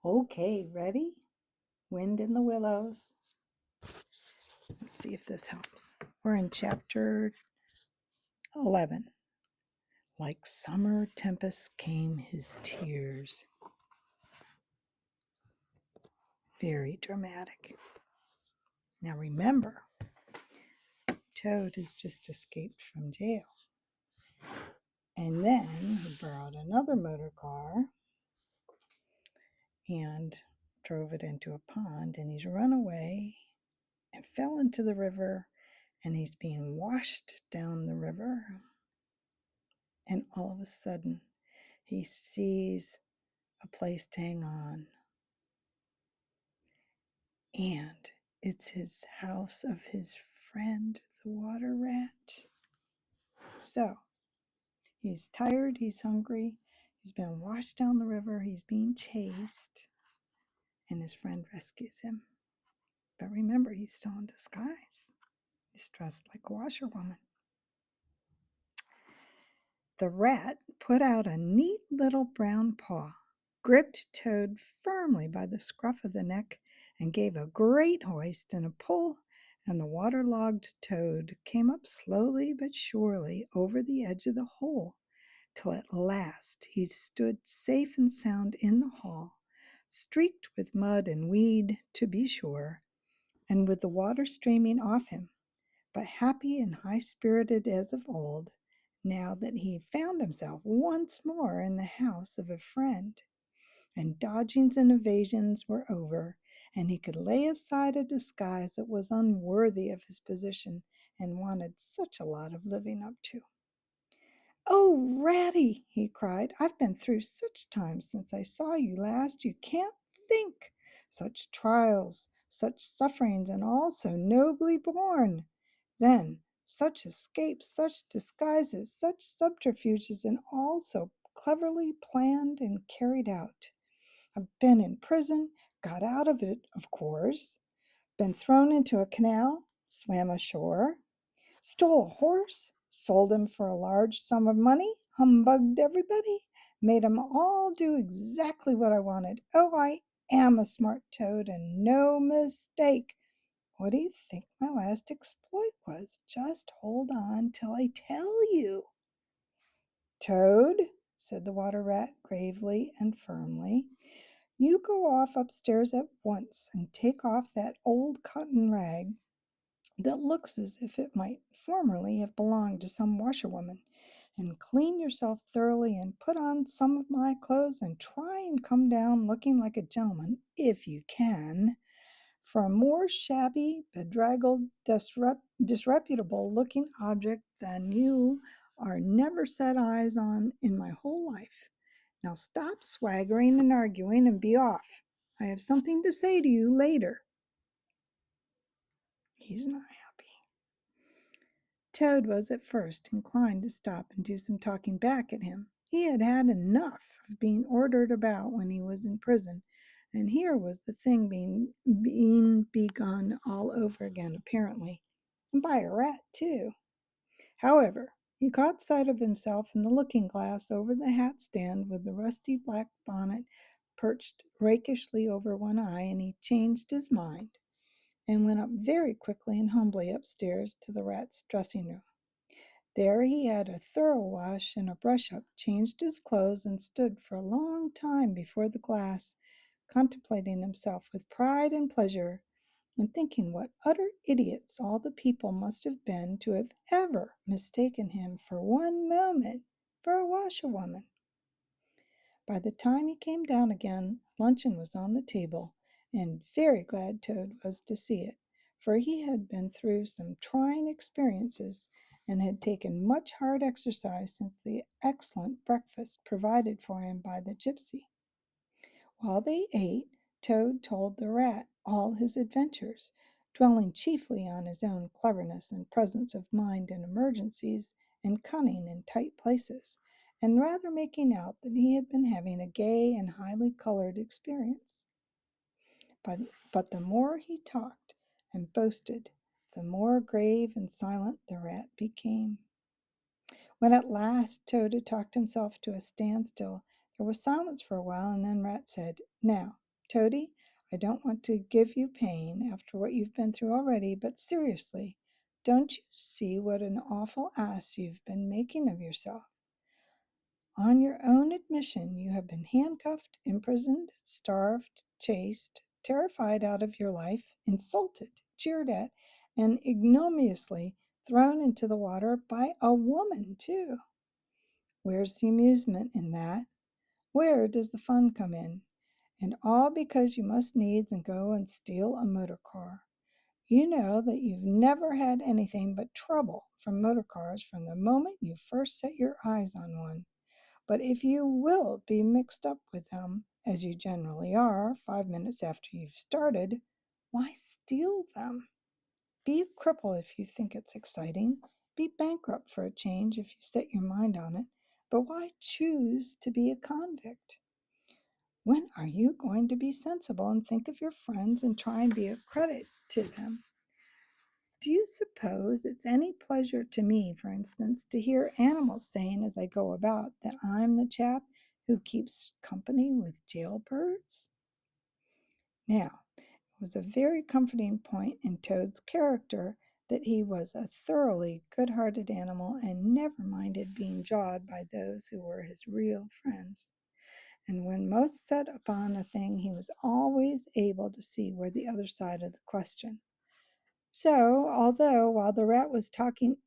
Okay, ready? Wind in the Willows. Let's see if this helps. We're in chapter 11. Like summer tempests came his tears. Very dramatic. Now remember, Toad has just escaped from jail. And then he borrowed another motor car and drove it into a pond, and he's run away and fell into the river, and he's being washed down the river. And all of a sudden, he sees a place to hang on, and it's his house of his friend, the water rat. So he's tired, he's hungry, he's been washed down the river, he's being chased, and his friend rescues him. But remember, he's still in disguise. He's dressed like a washerwoman. The rat put out a neat little brown paw, gripped Toad firmly by the scruff of the neck, and gave a great hoist and a pull, and the waterlogged Toad came up slowly but surely over the edge of the hole, till at last he stood safe and sound in the hall, streaked with mud and weed, to be sure, and with the water streaming off him, but happy and high-spirited as of old, now that he found himself once more in the house of a friend, and dodgings and evasions were over, and he could lay aside a disguise that was unworthy of his position and wanted such a lot of living up to. "Oh, Ratty," he cried, "I've been through such times since I saw you last, you can't think. Such trials, such sufferings, and all so nobly borne. Then such escapes, such disguises, such subterfuges, and all so cleverly planned and carried out. I've been in prison, got out of it, of course, been thrown into a canal, swam ashore, stole a horse, sold him for a large sum of money, humbugged everybody, made 'em all do exactly what I wanted. Oh, I am a smart toad, and no mistake. What do you think my last exploit was? Just hold on till I tell you." "Toad," said the water rat gravely and firmly, "you go off upstairs at once and take off that old cotton rag that looks as if it might formerly have belonged to some washerwoman, and clean yourself thoroughly and put on some of my clothes and try and come down looking like a gentleman, if you can, for a more shabby, bedraggled, disreputable looking object than you are never set eyes on in my whole life. Now stop swaggering and arguing and be off. I have something to say to you later." He's not happy. Toad was at first inclined to stop and do some talking back at him. He had had enough of being ordered about when he was in prison, and here was the thing being begun all over again, apparently, and by a rat, too. However, he caught sight of himself in the looking-glass over the hat-stand with the rusty black bonnet perched rakishly over one eye, and he changed his mind, and went up very quickly and humbly upstairs to the rat's dressing-room. There he had a thorough wash and a brush-up, changed his clothes, and stood for a long time before the glass, contemplating himself with pride and pleasure, and thinking what utter idiots all the people must have been to have ever mistaken him for one moment for a washerwoman. By the time he came down again, luncheon was on the table, and very glad Toad was to see it, for he had been through some trying experiences and had taken much hard exercise since the excellent breakfast provided for him by the gypsy. While they ate, Toad told the rat all his adventures, dwelling chiefly on his own cleverness and presence of mind in emergencies and cunning in tight places, and rather making out that he had been having a gay and highly colored experience. But the more he talked and boasted, the more grave and silent the rat became. When at last Toad had talked himself to a standstill, there was silence for a while, and then Rat said, "Now, Toady, I don't want to give you pain after what you've been through already, but seriously, don't you see what an awful ass you've been making of yourself? On your own admission, you have been handcuffed, imprisoned, starved, chased, terrified out of your life, insulted, jeered at, and ignominiously thrown into the water by a woman, too. Where's the amusement in that? Where does the fun come in? And all because you must needs and go and steal a motor car. You know that you've never had anything but trouble from motor cars from the moment you first set your eyes on one. But if you will be mixed up with them, as you generally are 5 minutes after you've started, why steal them? Be a cripple if you think it's exciting. Be bankrupt for a change if you set your mind on it. But why choose to be a convict? When are you going to be sensible and think of your friends and try and be a credit to them? Do you suppose it's any pleasure to me, for instance, to hear animals saying as I go about that I'm the chap who keeps company with jailbirds? Now, it was a very comforting point in Toad's character that he was a thoroughly good-hearted animal and never minded being jawed by those who were his real friends. And when most set upon a thing, he was always able to see where the other side of the question. So, although while the rat was talking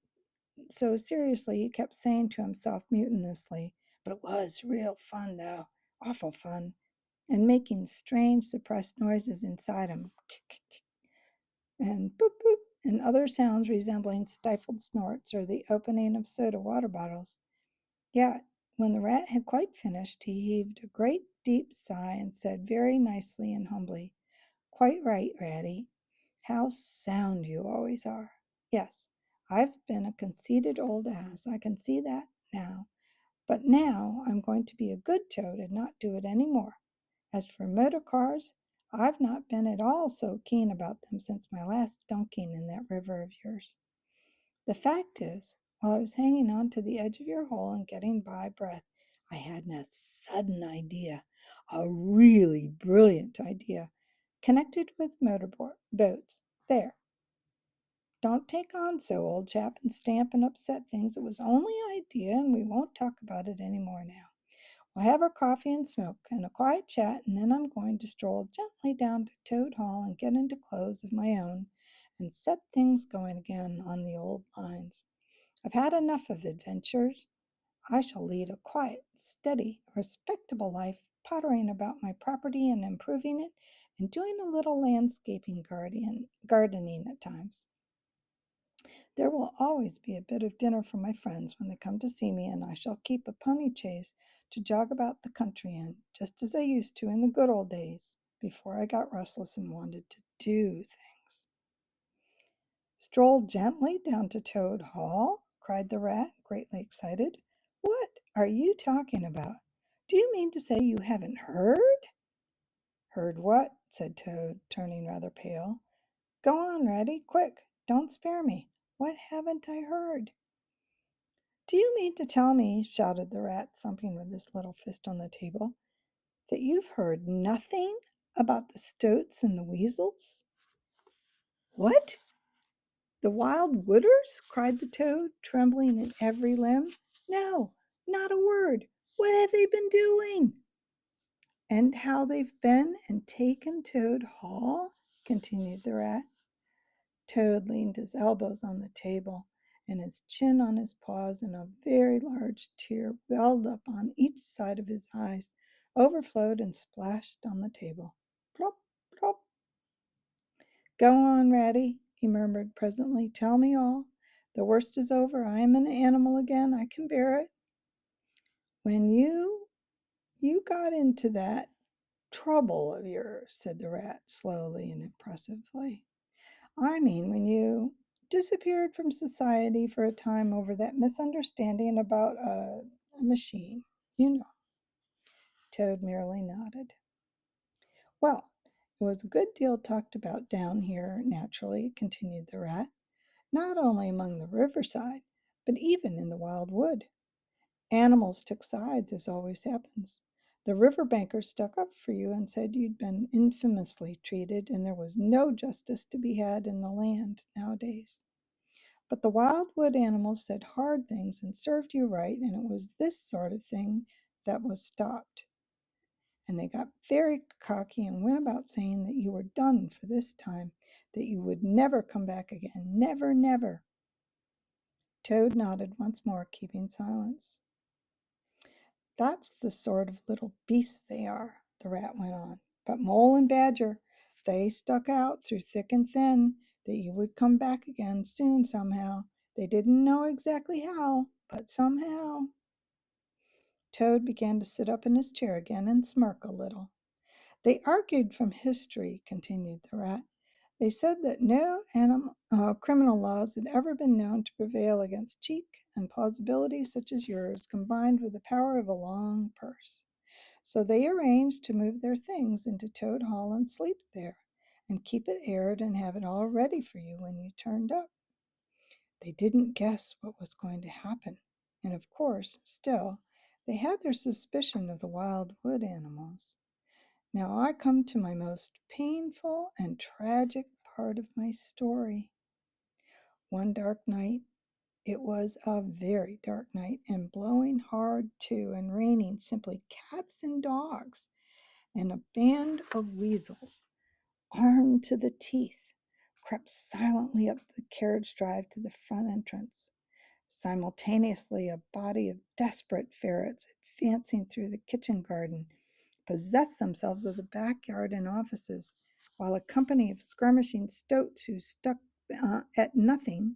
so seriously, he kept saying to himself mutinously, "But it was real fun, though, awful fun," and making strange suppressed noises inside him, and boop boop, and other sounds resembling stifled snorts or the opening of soda water bottles. Yet, when the rat had quite finished, he heaved a great deep sigh and said very nicely and humbly, "Quite right, Ratty. How sound you always are. Yes, I've been a conceited old ass, I can see that now. But now I'm going to be a good toad and not do it any more. As for motor cars, I've not been at all so keen about them since my last dunking in that river of yours. The fact is, while I was hanging on to the edge of your hole and getting by breath, I had a sudden idea, a really brilliant idea, connected with boats. There, don't take on so, old chap, and stamp and upset things. It was only an idea, and we won't talk about it any more now. We'll have our coffee and smoke and a quiet chat, and then I'm going to stroll gently down to Toad Hall and get into clothes of my own and set things going again on the old lines. I've had enough of adventures. I shall lead a quiet, steady, respectable life, pottering about my property and improving it, and doing a little landscaping gardening at times. There will always be a bit of dinner for my friends when they come to see me, and I shall keep a pony chaise to jog about the country in, just as I used to in the good old days, before I got restless and wanted to do things." "Stroll gently down to Toad Hall?" cried the rat, greatly excited. "What are you talking about? Do you mean to say you haven't heard?" "Heard what?" said Toad, turning rather pale. "Go on, Ratty, quick, don't spare me. What haven't I heard?" "Do you mean to tell me," shouted the rat, thumping with his little fist on the table, "that you've heard nothing about the stoats and the weasels?" "What? The wild wooders?" cried the toad, trembling in every limb. "No, not a word. What have they been doing?" "And how they've been and taken Toad Hall?" continued the rat. Toad leaned his elbows on the table and his chin on his paws, and a very large tear welled up on each side of his eyes, overflowed and splashed on the table. Plop, plop. "Go on, Ratty," he murmured presently. "Tell me all. The worst is over. I am an animal again. I can bear it." "When you got into that trouble of yours," said the rat slowly and impressively. "I mean when you disappeared from society for a time over that misunderstanding about a machine, you know." Toad merely nodded. "Well, it was a good deal talked about down here, naturally," continued the rat, "not only among the riverside, but even in the wild wood. Animals took sides, as always happens. The river banker stuck up for you and said you'd been infamously treated and there was no justice to be had in the land nowadays. But the wild wood animals said hard things and served you right, and it was this sort of thing that was stopped. And they got very cocky and went about saying that you were done for this time, that you would never come back again. Never, never. Toad nodded once more, keeping silence. That's the sort of little beasts they are, the rat went on. But Mole and Badger, they stuck out through thick and thin that you would come back again soon somehow. They didn't know exactly how, but somehow. Toad began to sit up in his chair again and smirk a little. They argued from history, continued the rat. They said that no criminal laws had ever been known to prevail against cheek and plausibility such as yours, combined with the power of a long purse. So they arranged to move their things into Toad Hall and sleep there, and keep it aired and have it all ready for you when you turned up. They didn't guess what was going to happen, and of course, still, they had their suspicion of the wild wood animals. Now I come to my most painful and tragic part of my story. One dark night, it was a very dark night, and blowing hard too, and raining simply cats and dogs, and a band of weasels, armed to the teeth, crept silently up the carriage drive to the front entrance. Simultaneously, a body of desperate ferrets, advancing through the kitchen garden, possessed themselves of the backyard and offices, while a company of skirmishing stoats who stuck at nothing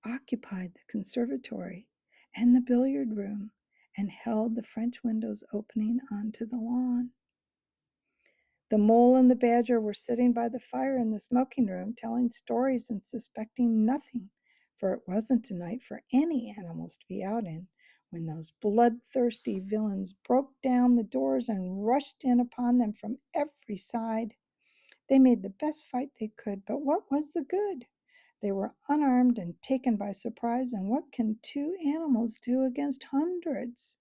occupied the conservatory and the billiard room and held the French windows opening onto the lawn. The Mole and the Badger were sitting by the fire in the smoking room, telling stories and suspecting nothing, for it wasn't a night for any animals to be out in, when those bloodthirsty villains broke down the doors and rushed in upon them from every side. They made the best fight they could, but what was the good? They were unarmed and taken by surprise, and what can two animals do against hundreds?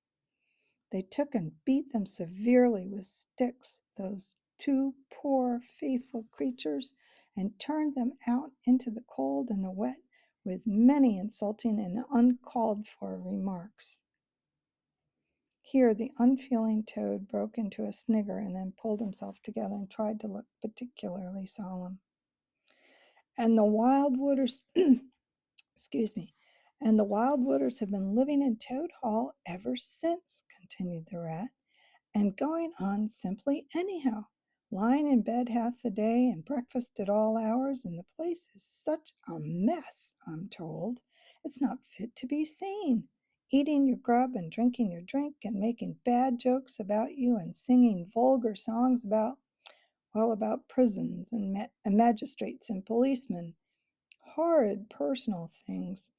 They took and beat them severely with sticks, those two poor, faithful creatures, and turned them out into the cold and the wet with many insulting and uncalled for remarks. Here the unfeeling Toad broke into a snigger and then pulled himself together and tried to look particularly solemn. And the wild wooders, excuse me, and the wild wooders have been living in Toad Hall ever since, continued the rat, and going on simply anyhow, lying in bed half the day and breakfast at all hours, and the place is such a mess, I'm told. It's not fit to be seen. Eating your grub and drinking your drink and making bad jokes about you and singing vulgar songs about, well, about prisons and magistrates and policemen. Horrid personal things,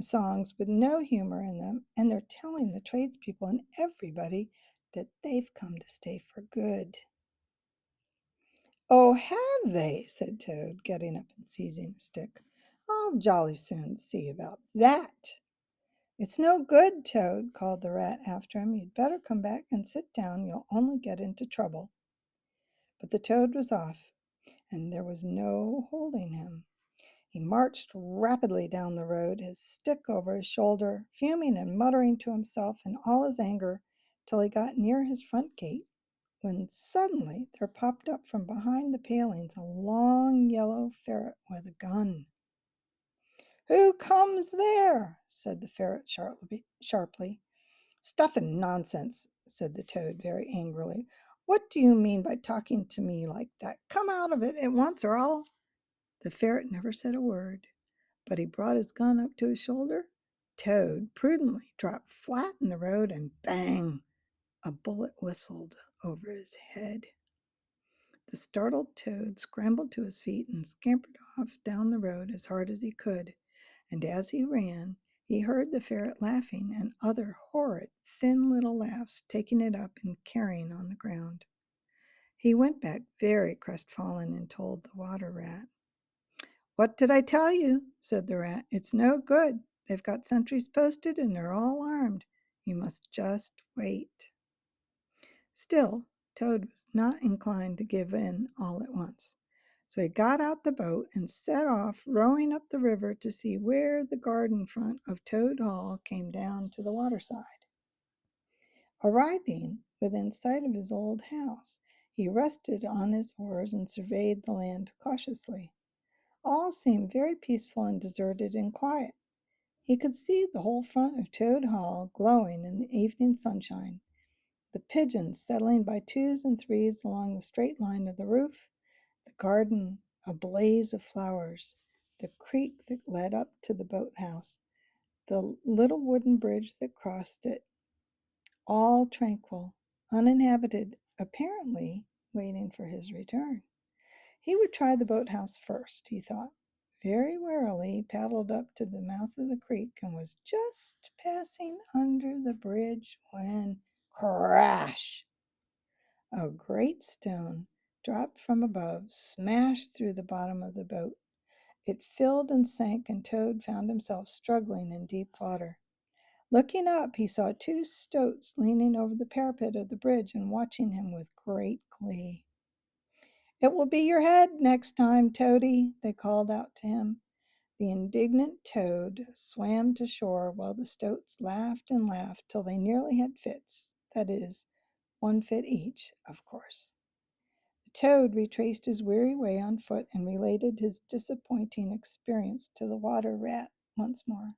songs with no humor in them, and they're telling the tradespeople and everybody that they've come to stay for good. Oh, have they? Said Toad, getting up and seizing a stick. I'll jolly soon see about that. It's no good, Toad, called the rat after him. You'd better come back and sit down. You'll only get into trouble. But the Toad was off, and there was no holding him. He marched rapidly down the road, his stick over his shoulder, fuming and muttering to himself in all his anger, till he got near his front gate, when suddenly there popped up from behind the palings a long yellow ferret with a gun. "Who comes there?" said the ferret sharply. "Stuff and nonsense," said the Toad very angrily. "What do you mean by talking to me like that? Come out of it at once, or I'll—" The ferret never said a word, but he brought his gun up to his shoulder. Toad prudently dropped flat in the road, and bang! A bullet whistled over his head. The startled Toad scrambled to his feet and scampered off down the road as hard as he could, and as he ran, he heard the ferret laughing and other horrid, thin little laughs, taking it up and carrying on the ground. He went back very crestfallen and told the water rat. "What did I tell you?" said the rat. "It's no good. They've got sentries posted and they're all armed. You must just wait." Still, Toad was not inclined to give in all at once. So he got out the boat and set off rowing up the river to see where the garden front of Toad Hall came down to the waterside. Arriving within sight of his old house, he rested on his oars and surveyed the land cautiously. All seemed very peaceful and deserted and quiet. He could see the whole front of Toad Hall glowing in the evening sunshine, the pigeons settling by twos and threes along the straight line of the roof, the garden a blaze of flowers, the creek that led up to the boathouse, the little wooden bridge that crossed it, all tranquil, uninhabited, apparently waiting for his return. He would try the boathouse first, he thought. Very warily he paddled up to the mouth of the creek and was just passing under the bridge when crash! A great stone dropped from above, smashed through the bottom of the boat. It filled and sank, and Toad found himself struggling in deep water. Looking up, he saw two stoats leaning over the parapet of the bridge and watching him with great glee. "It will be your head next time, Toady," they called out to him. The indignant Toad swam to shore while the stoats laughed and laughed till they nearly had fits, that is, one fit each, of course. The Toad retraced his weary way on foot and related his disappointing experience to the Water Rat once more.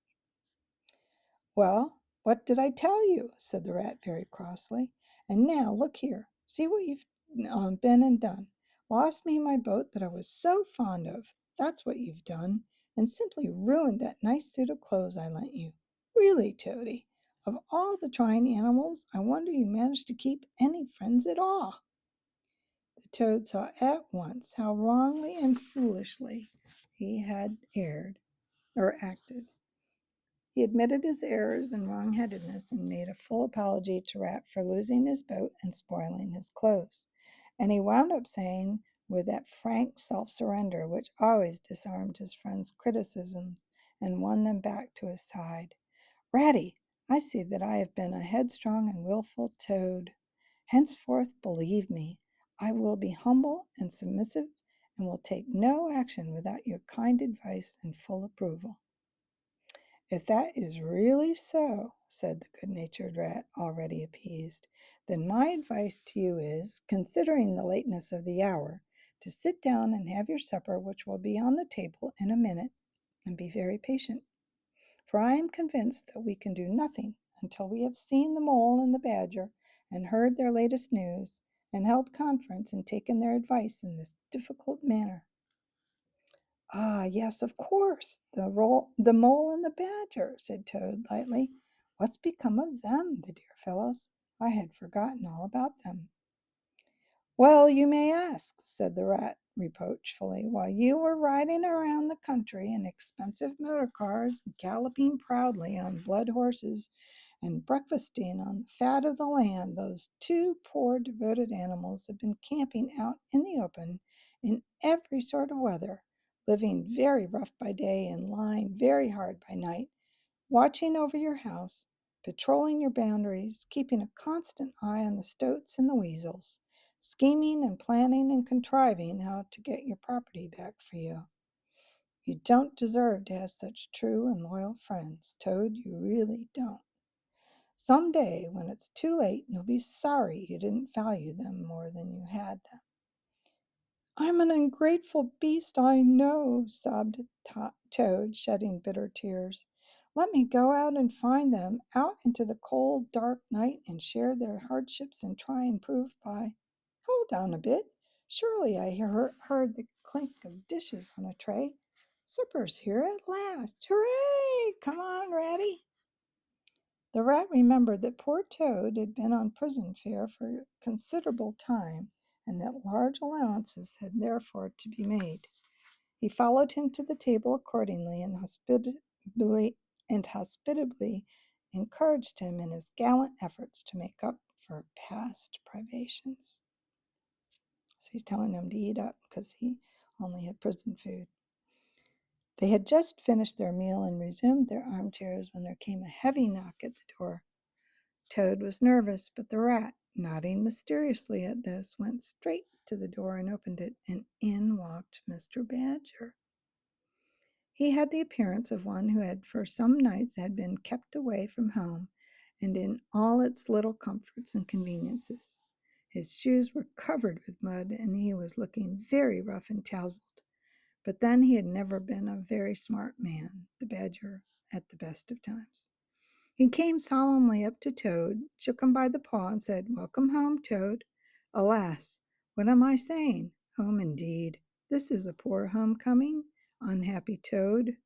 "Well, what did I tell you?" said the Rat very crossly. "And now, look here, see what you've been and done. Lost me my boat that I was so fond of, that's what you've done, and simply ruined that nice suit of clothes I lent you. Really, Toady, of all the trying animals, I wonder you managed to keep any friends at all." The Toad saw at once how wrongly and foolishly he had acted. He admitted his errors and wrongheadedness and made a full apology to Rat for losing his boat and spoiling his clothes. And he wound up saying, with that frank self surrender which always disarmed his friends' criticisms and won them back to his side, "Ratty, I see that I have been a headstrong and wilful Toad. Henceforth, believe me, I will be humble and submissive and will take no action without your kind advice and full approval." "If that is really so," said the good-natured Rat, already appeased, "then my advice to you is, considering the lateness of the hour, to sit down and have your supper, which will be on the table in a minute, and be very patient. For I am convinced that we can do nothing until we have seen the Mole and the Badger, and heard their latest news, and held conference and taken their advice in this difficult matter." "Ah, yes, of course, the Mole and the Badger," said Toad lightly. "What's become of them, the dear fellows? I had forgotten all about them." "Well, you may ask," said the Rat reproachfully. "While you were riding around the country in expensive motor cars, galloping proudly on blood horses, and breakfasting on the fat of the land, those two poor devoted animals have been camping out in the open in every sort of weather, living very rough by day and lying very hard by night, watching over your house, patrolling your boundaries, keeping a constant eye on the stoats and the weasels, scheming and planning and contriving how to get your property back for you. You don't deserve to have such true and loyal friends, Toad, you really don't. Some day, when it's too late, you'll be sorry you didn't value them more than you had them." "I'm an ungrateful beast, I know," sobbed Toad, shedding bitter tears. "Let me go out and find them, out into the cold, dark night, and share their hardships and try and prove by— Hold on a bit. Surely I heard the clink of dishes on a tray. Supper's here at last. Hooray! Come on, Ratty." The Rat remembered that poor Toad had been on prison fare for considerable time, and that large allowances had therefore to be made. He followed him to the table accordingly, and hospitably encouraged him in his gallant efforts to make up for past privations. So he's telling him to eat up because he only had prison food. They had just finished their meal and resumed their armchairs when there came a heavy knock at the door. Toad was nervous, but the Rat, nodding mysteriously at this, went straight to the door and opened it, and in walked Mr. Badger. He had the appearance of one who had for some nights had been kept away from home and in all its little comforts and conveniences. His shoes were covered with mud, and he was looking very rough and tousled. But then he had never been a very smart man, the Badger, at the best of times. He came solemnly up to Toad, shook him by the paw, and said, "Welcome home, Toad." Alas, what am I saying? Home indeed. This is a poor homecoming, unhappy Toad.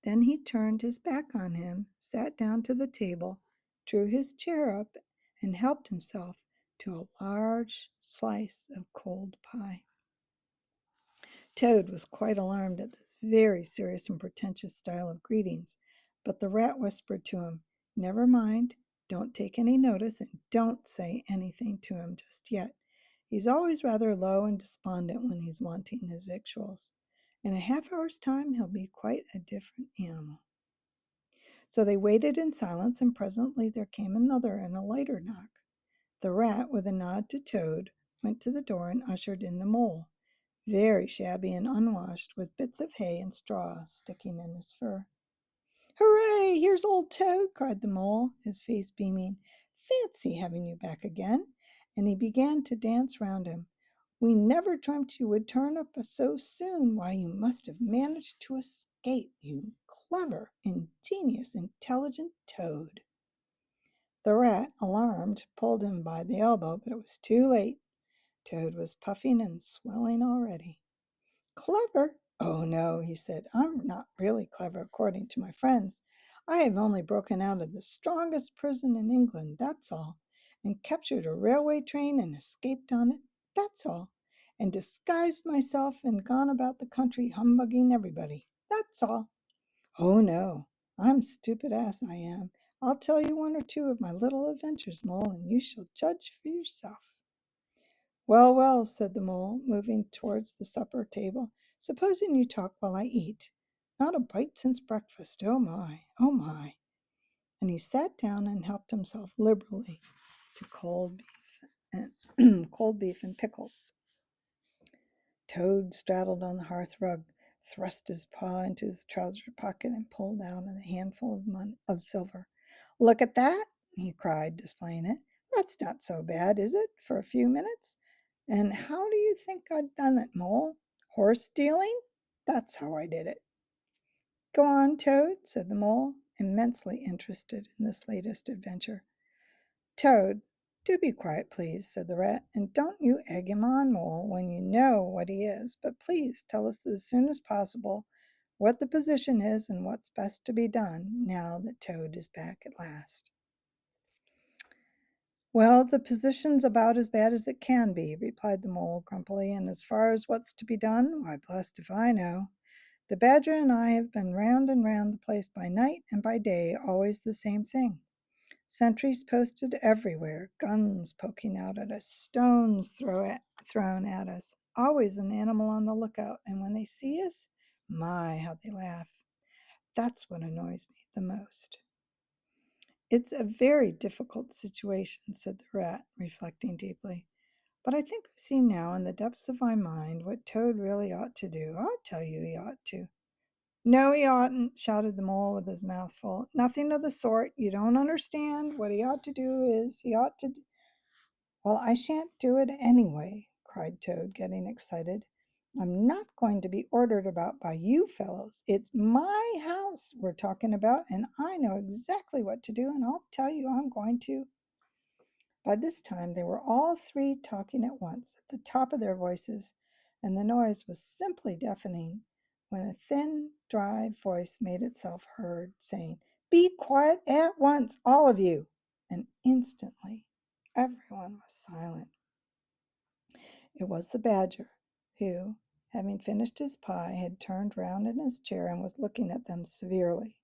Then he turned his back on him, sat down to the table, drew his chair up, and helped himself to a large slice of cold pie. Toad was quite alarmed at this very serious and pretentious style of greetings, but the rat whispered to him, "Never mind, don't take any notice, and don't say anything to him just yet. He's always rather low and despondent when he's wanting his victuals. In a half hour's time he'll be quite a different animal." So they waited in silence, and presently there came another and a lighter knock. The rat, with a nod to Toad, went to the door and ushered in the mole, very shabby and unwashed, with bits of hay and straw sticking in his fur. "Hooray! Here's old Toad!" cried the mole, his face beaming. "Fancy having you back again!" And he began to dance round him. "We never dreamt you would turn up so soon. Why, you must have managed to escape, you clever, ingenious, intelligent Toad." The rat, alarmed, pulled him by the elbow, but it was too late. Toad was puffing and swelling already. "Clever? Oh, no," he said. "I'm not really clever according to my friends. I have only broken out of the strongest prison in England, that's all, and captured a railway train and escaped on it, that's all, and disguised myself and gone about the country humbugging everybody, that's all. Oh, no, I'm stupid ass, I am. I'll tell you one or two of my little adventures, Mole, and you shall judge for yourself." "Well, well," said the mole, moving towards the supper table. "Supposing you talk while I eat. Not a bite since breakfast. Oh my, oh my." And he sat down and helped himself liberally to cold beef and cold beef and pickles. Toad straddled on the hearth rug, thrust his paw into his trouser pocket, and pulled out a handful of silver. "Look at that!" he cried, displaying it. "That's not so bad, is it, for a few minutes? And how do you think I'd done it, Mole? Horse stealing? That's how I did it." "Go on, Toad," said the Mole, immensely interested in this latest adventure. "Toad, do be quiet, please," said the rat, "and don't you egg him on, Mole, when you know what he is, but please tell us as soon as possible what the position is and what's best to be done now that Toad is back at last." "Well, the position's about as bad as it can be," replied the mole grumpily, "and as far as what's to be done, why, blessed if I know. The badger and I have been round and round the place by night and by day, always the same thing. Sentries posted everywhere, guns poking out at us, stones thrown at us, always an animal on the lookout, and when they see us, my, how they laugh. That's what annoys me the most." "It's a very difficult situation," said the rat, reflecting deeply. "But I think I see now in the depths of my mind what Toad really ought to do. I'll tell you he ought to." "No, he oughtn't," shouted the mole with his mouth full. "Nothing of the sort. You don't understand. What he ought to do is, he ought to—" "Well, I shan't do it anyway," cried Toad, getting excited. "I'm not going to be ordered about by you fellows. It's my house we're talking about, and I know exactly what to do, and I'll tell you I'm going to—" By this time they were all three talking at once, at the top of their voices, and the noise was simply deafening, when a thin, dry voice made itself heard, saying, "Be quiet at once, all of you!" And instantly everyone was silent. It was the badger, who, having finished his pie, had turned round in his chair and was looking at them severely.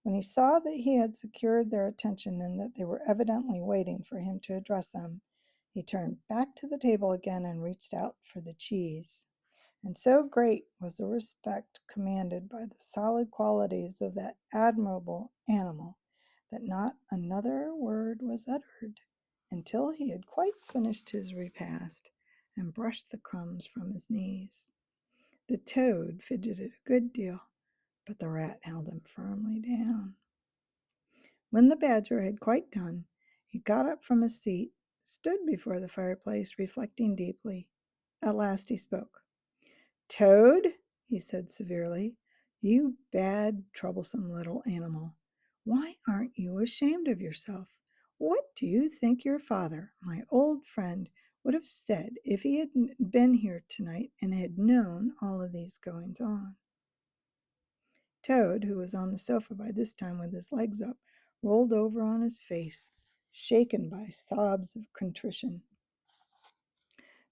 When he saw that he had secured their attention and that they were evidently waiting for him to address them, he turned back to the table again and reached out for the cheese. And so great was the respect commanded by the solid qualities of that admirable animal that not another word was uttered until he had quite finished his repast and brushed the crumbs from his knees. The toad fidgeted a good deal, but the rat held him firmly down. When the badger had quite done, he got up from his seat, stood before the fireplace, reflecting deeply. At last he spoke. "Toad," he said severely, "you bad, troublesome little animal, why aren't you ashamed of yourself? What do you think your father, my old friend, would have said if he had been here tonight and had known all of these goings on?" Toad, who was on the sofa by this time with his legs up, rolled over on his face, shaken by sobs of contrition.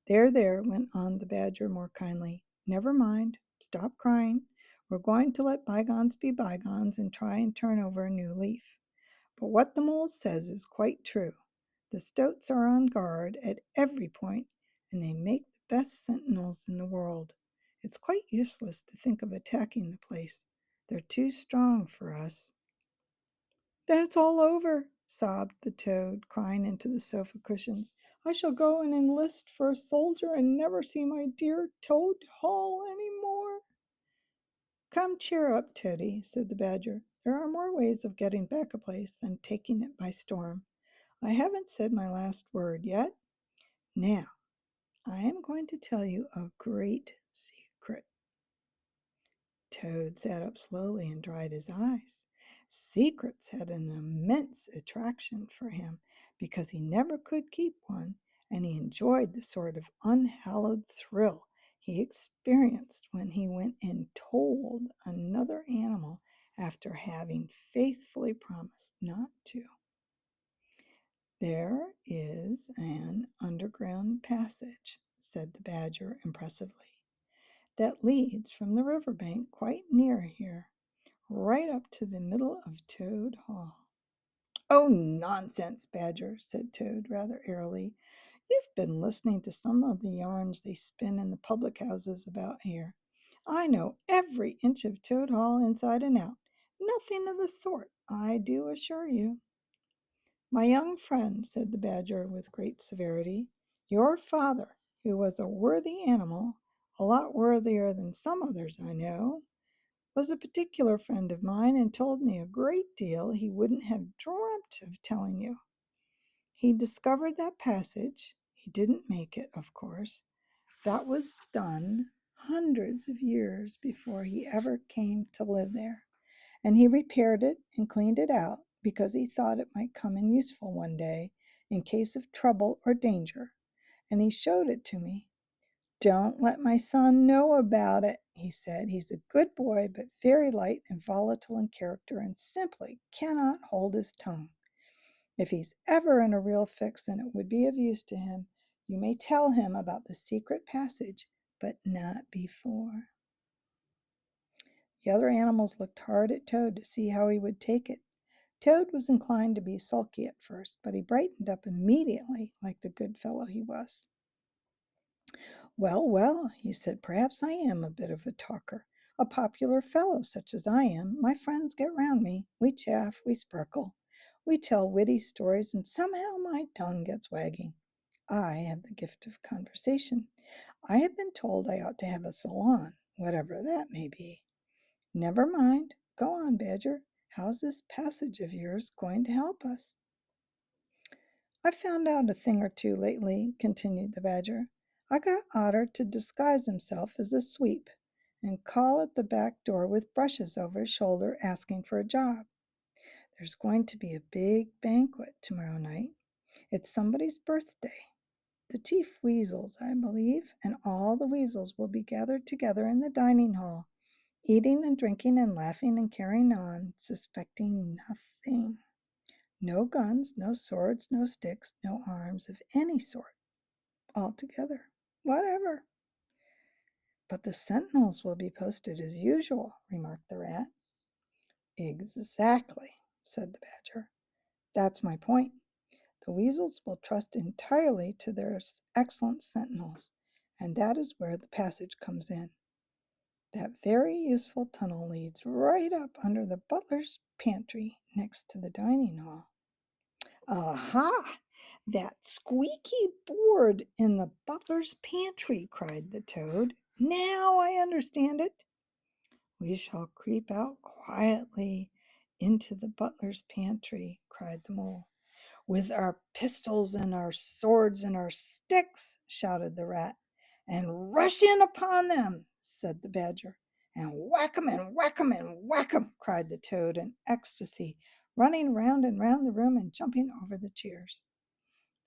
There, went on the badger more kindly. "Never mind. Stop crying. We're going to let bygones be bygones and try and turn over a new leaf. But what the mole says is quite true. The stoats are on guard at every point, and they make the best sentinels in the world. It's quite useless to think of attacking the place. They're too strong for us." "Then it's all over," sobbed the toad, crying into the sofa cushions. "I shall go and enlist for a soldier and never see my dear Toad Hall any more." "Come, cheer up, Toady," said the badger. "There are more ways of getting back a place than taking it by storm. I haven't said my last word yet. Now, I am going to tell you a great secret." Toad sat up slowly and dried his eyes. Secrets had an immense attraction for him because he never could keep one, and he enjoyed the sort of unhallowed thrill he experienced when he went and told another animal after having faithfully promised not to. "There is an underground passage," said the badger impressively, "that leads from the river bank quite near here, right up to the middle of Toad Hall." "Oh, nonsense, Badger," said Toad rather airily. "You've been listening to some of the yarns they spin in the public houses about here. I know every inch of Toad Hall inside and out. Nothing of the sort, I do assure you." "My young friend," said the badger with great severity, "your father, who was a worthy animal, a lot worthier than some others I know, was a particular friend of mine and told me a great deal he wouldn't have dreamt of telling you. He discovered that passage. He didn't make it, of course. That was done hundreds of years before he ever came to live there. And he repaired it and cleaned it out because he thought it might come in useful one day in case of trouble or danger. And he showed it to me. 'Don't let my son know about it,' he said. 'He's a good boy, but very light and volatile in character and simply cannot hold his tongue. If he's ever in a real fix and it would be of use to him, you may tell him about the secret passage, but not before.'" The other animals looked hard at Toad to see how he would take it. Toad was inclined to be sulky at first, but he brightened up immediately, like the good fellow he was. "Well, well," he said, "perhaps I am a bit of a talker. A popular fellow such as I am, my friends get round me. We chaff, we sparkle, we tell witty stories, and somehow my tongue gets wagging. I have the gift of conversation. I have been told I ought to have a salon, whatever that may be. Never mind. Go on, Badger. How's this passage of yours going to help us?" "I've found out a thing or two lately," continued the badger. "I got Otter to disguise himself as a sweep and call at the back door with brushes over his shoulder asking for a job. There's going to be a big banquet tomorrow night. It's somebody's birthday. The chief weasels, I believe, and all the weasels will be gathered together in the dining hall, eating and drinking and laughing and carrying on, suspecting nothing. No guns, no swords, no sticks, no arms of any sort altogether, whatever." "But the sentinels will be posted as usual," remarked the rat. "Exactly," said the badger. "That's my point. The weasels will trust entirely to their excellent sentinels, and that is where the passage comes in. That very useful tunnel leads right up under the butler's pantry next to the dining hall." "Aha! "That squeaky board in the butler's pantry," cried the toad. "Now I understand it." "We shall creep out quietly into the butler's pantry," cried the mole. "With our pistols and our swords and our sticks," shouted the rat. "And rush in upon them," said the badger. "And whack 'em and whack 'em and whack 'em," cried the toad in ecstasy, running round and round the room and jumping over the chairs.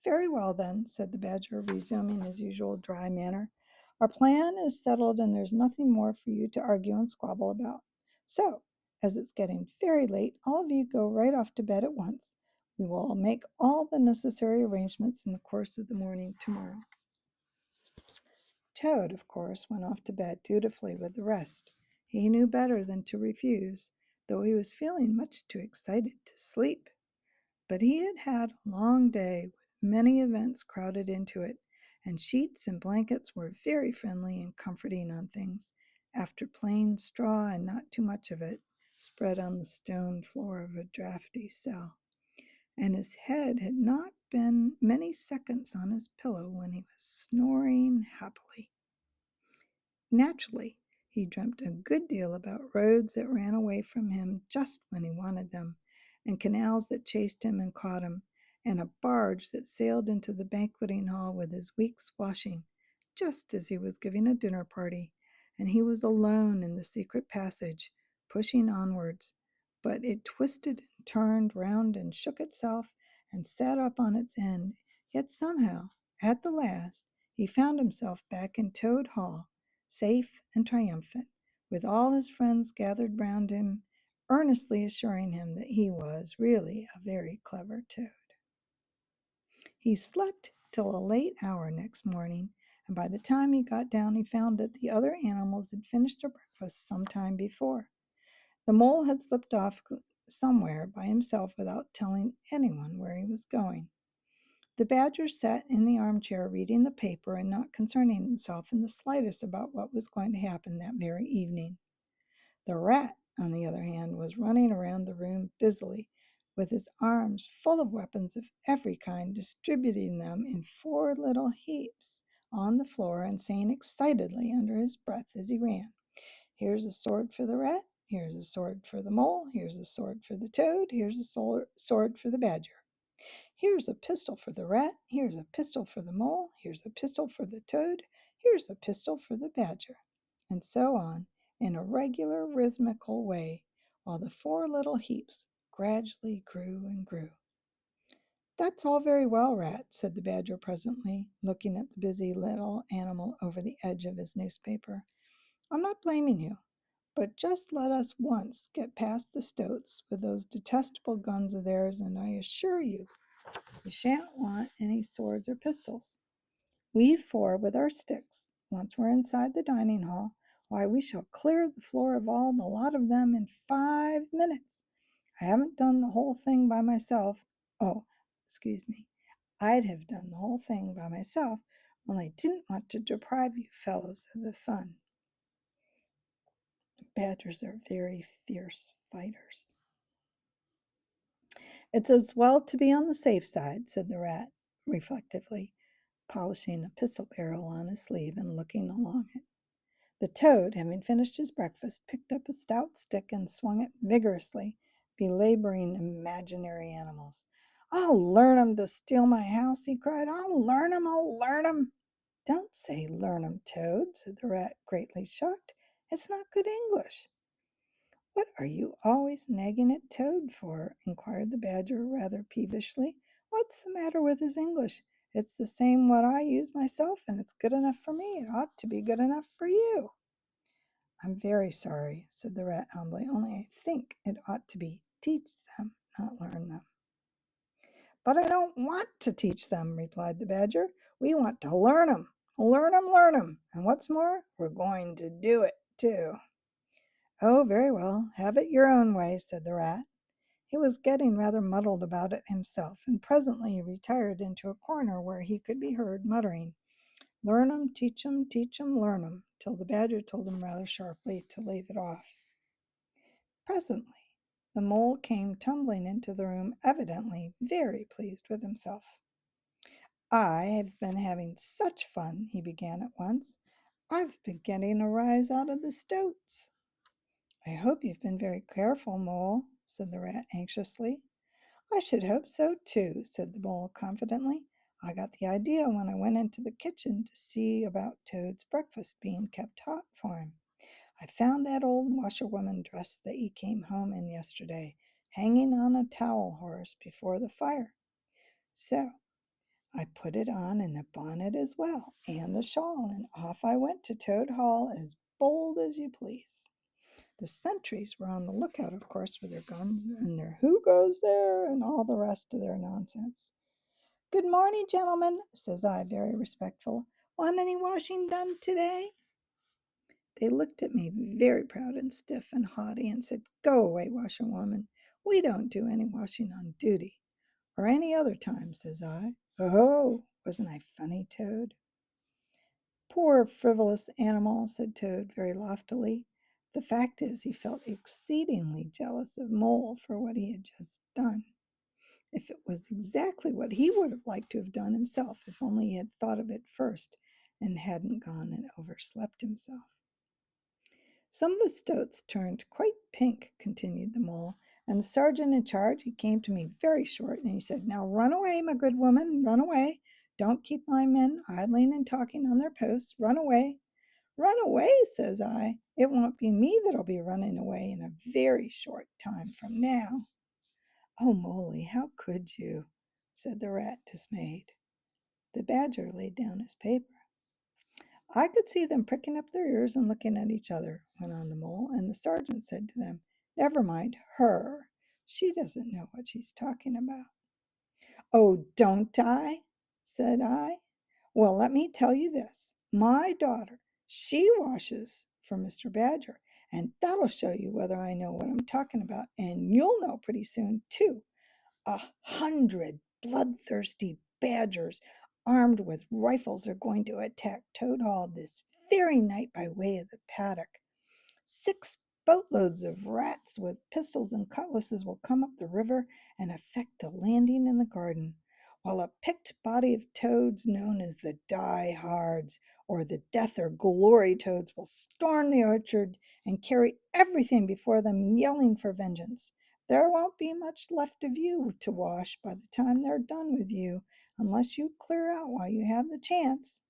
"Very well, then," said the badger, resuming his usual dry manner. "Our plan is settled, and there's nothing more for you to argue and squabble about. So, as it's getting very late, all of you go right off to bed at once. We will make all the necessary arrangements in the course of the morning tomorrow." Toad, of course, went off to bed dutifully with the rest. He knew better than to refuse, though he was feeling much too excited to sleep. But he had had a long day with many events crowded into it, and sheets and blankets were very friendly and comforting on things, after plain straw and not too much of it, spread on the stone floor of a draughty cell. And his head had not been many seconds on his pillow when he was snoring happily. Naturally, he dreamt a good deal about roads that ran away from him just when he wanted them, and canals that chased him and caught him, and a barge that sailed into the banqueting hall with his week's washing, just as he was giving a dinner party, and he was alone in the secret passage, pushing onwards. But it twisted and turned round and shook itself and sat up on its end, yet somehow, at the last, he found himself back in Toad Hall, safe and triumphant, with all his friends gathered round him, earnestly assuring him that he was really a very clever toad. He slept till a late hour next morning, and by the time he got down he found that the other animals had finished their breakfast some time before. The mole had slipped off somewhere by himself without telling anyone where he was going. The badger sat in the armchair reading the paper and not concerning himself in the slightest about what was going to happen that very evening. The rat, on the other hand, was running around the room busily, with his arms full of weapons of every kind, distributing them in 4 little heaps on the floor and saying excitedly under his breath as he ran, "Here's a sword for the rat, here's a sword for the mole, here's a sword for the toad, here's a sword for the badger. Here's a pistol for the rat, here's a pistol for the mole, here's a pistol for the toad, here's a pistol for the badger," and so on, in a regular rhythmical way, while the 4 little heaps gradually grew and grew. "That's all very well, rat," said the badger presently, looking at the busy little animal over the edge of his newspaper. "I'm not blaming you, but just let us once get past the stoats with those detestable guns of theirs, and I assure you shan't want any swords or pistols. We 4 with our sticks, once we're inside the dining hall, why, we shall clear the floor of all the lot of them in 5 minutes. I haven't done the whole thing by myself. Oh, excuse me. I'd have done the whole thing by myself, only I didn't want to deprive you fellows of the fun." Badgers are very fierce fighters. "It's as well to be on the safe side," said the rat, reflectively, polishing a pistol barrel on his sleeve and looking along it. The toad, having finished his breakfast, picked up a stout stick and swung it vigorously, belaboring imaginary animals. "I'll learn 'em to steal my house," he cried. "I'll learn 'em, I'll learn 'em." "Don't say learn 'em, Toad," said the rat, greatly shocked. "It's not good English." "What are you always nagging at Toad for?" inquired the badger rather peevishly. "What's the matter with his English? It's the same what I use myself, and it's good enough for me. It ought to be good enough for you." "I'm very sorry," said the rat humbly, "only I think it ought to be teach them, not learn them." "But I don't want to teach them," replied the badger. "We want to learn 'em. Learn 'em, learn 'em. And what's more, we're going to do it, too." "Oh, very well, have it your own way," said the rat. He was getting rather muddled about it himself, and presently he retired into a corner where he could be heard muttering, "Learn 'em, teach 'em, learn 'em," till the badger told him rather sharply to leave it off. Presently the mole came tumbling into the room, evidently very pleased with himself. I have been having such fun, he began at once. I've been getting a rise out of the stoats. I hope you've been very careful, Mole, said the rat anxiously. I should hope so, too, said the mole confidently. I got the idea when I went into the kitchen to see about Toad's breakfast being kept hot for him. I found that old washerwoman dress that he came home in yesterday, hanging on a towel horse before the fire. So I put it on and the bonnet as well, and the shawl, and off I went to Toad Hall as bold as you please. The sentries were on the lookout, of course, with their guns and their who goes there and all the rest of their nonsense. Good morning, gentlemen, says I, very respectful. Want any washing done today? They looked at me very proud and stiff and haughty and said, Go away, washerwoman. We don't do any washing on duty. Or any other time, says I. Oh, wasn't I funny, Toad? Poor frivolous animal, said Toad very loftily. The fact is, he felt exceedingly jealous of Mole for what he had just done. If it was exactly what he would have liked to have done himself, if only he had thought of it first and hadn't gone and overslept himself. Some of the stoats turned quite pink, continued the mole, and the sergeant in charge, he came to me very short, and he said, Now run away, my good woman, run away. Don't keep my men idling and talking on their posts. Run away. Run away, says I. It won't be me that'll be running away in a very short time from now. Oh, Molly, how could you? Said the rat, dismayed. The badger laid down his paper. I could see them pricking up their ears and looking at each other, went on the mole, and the sergeant said to them, Never mind her. She doesn't know what she's talking about. Oh, don't I? Said I. Well, let me tell you this. My daughter, she washes for Mr. Badger, and that'll show you whether I know what I'm talking about, and you'll know pretty soon, too. 100 bloodthirsty badgers armed with rifles are going to attack Toad Hall this very night by way of the paddock. 6 boatloads of rats with pistols and cutlasses will come up the river and effect a landing in the garden, while a picked body of toads known as the die-hards or the death or glory toads will storm the orchard and carry everything before them, yelling for vengeance. There won't be much left of you to wash by the time they're done with you, unless you clear out while you have the chance.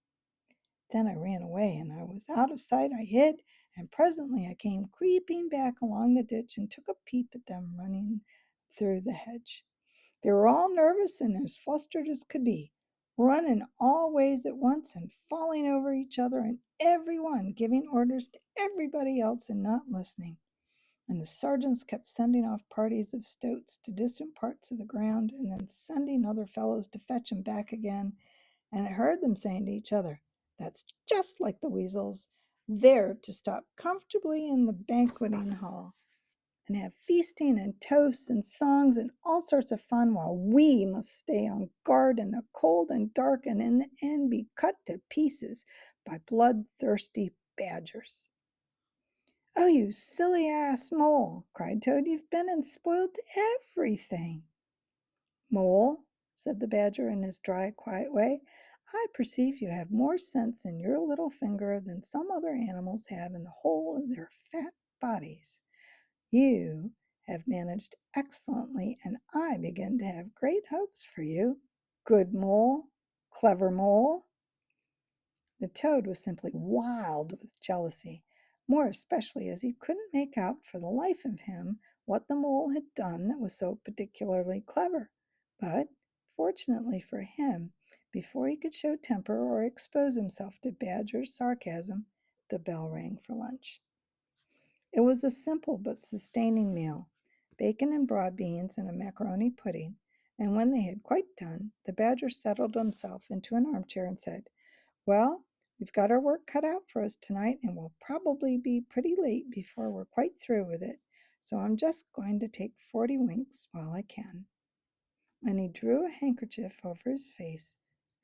Then I ran away, and I was out of sight. I hid, and presently I came creeping back along the ditch and took a peep at them running through the hedge. They were all nervous and as flustered as could be, running all ways at once and falling over each other, and every one giving orders to everybody else and not listening. And the sergeants kept sending off parties of stoats to distant parts of the ground, and then sending other fellows to fetch 'em back again. And I heard them saying to each other, That's just like the weasels, there to stop comfortably in the banqueting hall and have feasting and toasts and songs and all sorts of fun, while we must stay on guard in the cold and dark, and in the end be cut to pieces by bloodthirsty badgers. Oh, you silly ass mole, cried Toad, you've been and spoiled everything. Mole, said the badger in his dry, quiet way, I perceive you have more sense in your little finger than some other animals have in the whole of their fat bodies. You have managed excellently, and I begin to have great hopes for you. Good mole, clever mole. The toad was simply wild with jealousy, more especially as he couldn't make out for the life of him what the mole had done that was so particularly clever. But, fortunately for him, before he could show temper or expose himself to Badger's sarcasm, the bell rang for lunch. It was a simple but sustaining meal, bacon and broad beans and a macaroni pudding, and when they had quite done, the Badger settled himself into an armchair and said, Well, we've got our work cut out for us tonight, and we'll probably be pretty late before we're quite through with it, so I'm just going to take 40 winks while I can. And he drew a handkerchief over his face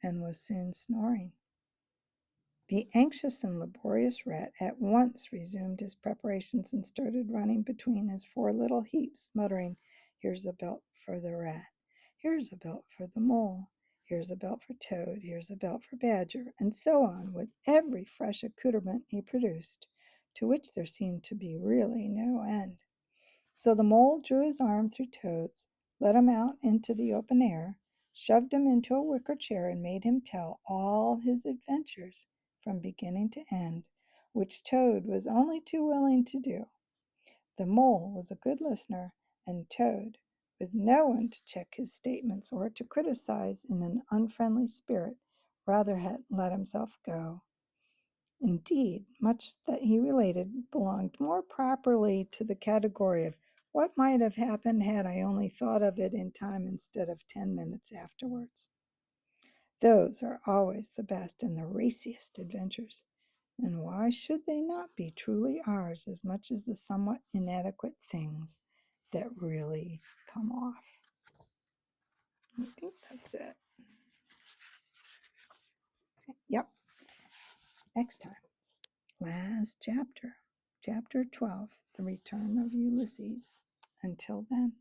and was soon snoring. The anxious and laborious rat at once resumed his preparations and started running between his 4 little heaps, muttering, Here's a belt for the rat. Here's a belt for the mole. Here's a belt for Toad, here's a belt for Badger, and so on with every fresh accoutrement he produced, to which there seemed to be really no end. So the mole drew his arm through Toad's, let him out into the open air, shoved him into a wicker chair, and made him tell all his adventures from beginning to end, which Toad was only too willing to do. The mole was a good listener, and Toad, with no one to check his statements or to criticize in an unfriendly spirit, rather had let himself go. Indeed, much that he related belonged more properly to the category of what might have happened had I only thought of it in time instead of 10 minutes afterwards. Those are always the best and the raciest adventures, and why should they not be truly ours as much as the somewhat inadequate things that really come off? I think that's it. Yep, next time. Last chapter, chapter 12, The Return of Ulysses. Until then.